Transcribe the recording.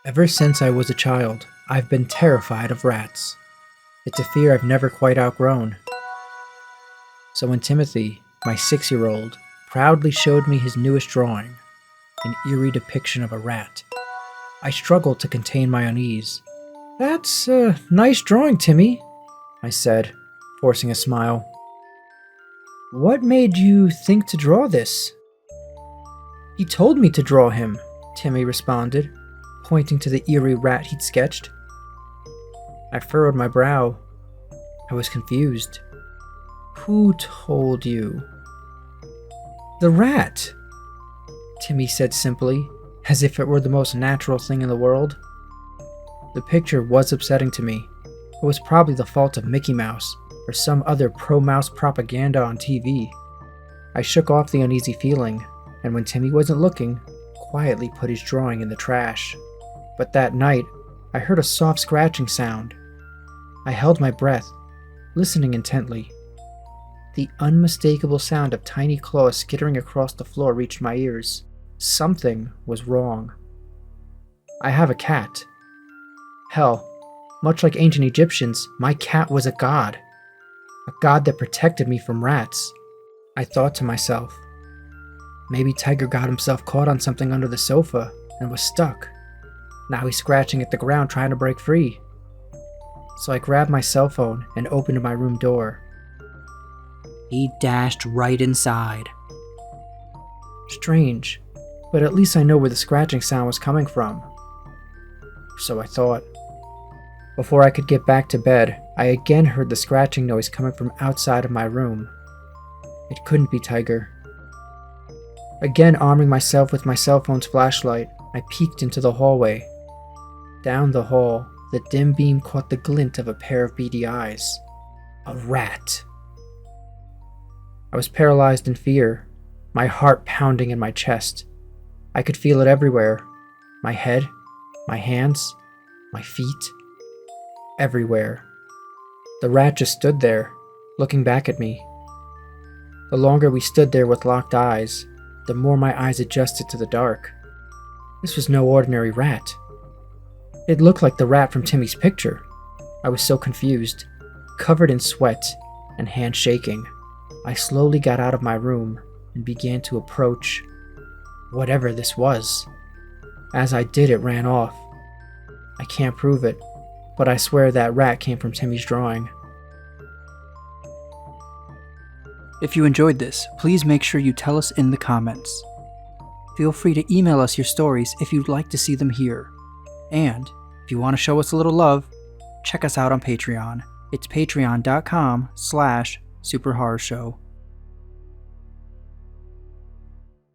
Ever since I was a child, I've been terrified of rats. It's a fear I've never quite outgrown. So when Timothy, my 6-year-old, proudly showed me his newest drawing, an eerie depiction of a rat, I struggled to contain my unease. "That's a nice drawing, Timmy," I said, forcing a smile. "What made you think to draw this?" "He told me to draw him," Timmy responded, pointing to the eerie rat he'd sketched. I furrowed my brow. I was confused. "Who told you?" "The rat," Timmy said simply, as if it were the most natural thing in the world. The picture was upsetting to me. It was probably the fault of Mickey Mouse, or some other pro-mouse propaganda on TV. I shook off the uneasy feeling, and when Timmy wasn't looking, quietly put his drawing in the trash. But that night, I heard a soft scratching sound. I held my breath, listening intently. The unmistakable sound of tiny claws skittering across the floor reached my ears. Something was wrong. I have a cat. Hell, much like ancient Egyptians, my cat was a god that protected me from rats. I thought to myself, maybe Tiger got himself caught on something under the sofa and was stuck. Now he's scratching at the ground trying to break free. So I grabbed my cell phone and opened my room door. He dashed right inside. Strange, but at least I know where the scratching sound was coming from. So I thought. Before I could get back to bed, I again heard the scratching noise coming from outside of my room. It couldn't be Tiger. Again arming myself with my cell phone's flashlight, I peeked into the hallway. Down the hall, the dim beam caught the glint of a pair of beady eyes. A rat. I was paralyzed in fear, my heart pounding in my chest. I could feel it everywhere. My head, my hands, my feet. Everywhere. The rat just stood there, looking back at me. The longer we stood there with locked eyes, the more my eyes adjusted to the dark. This was no ordinary rat. It looked like the rat from Timmy's picture. I was so confused, covered in sweat and hands shaking. I slowly got out of my room and began to approach whatever this was. As I did, it ran off. I can't prove it, but I swear that rat came from Timmy's drawing. If you enjoyed this, please make sure you tell us in the comments. Feel free to email us your stories if you'd like to see them here. And if you want to show us a little love, check us out on Patreon. It's patreon.com/superhorrorshow.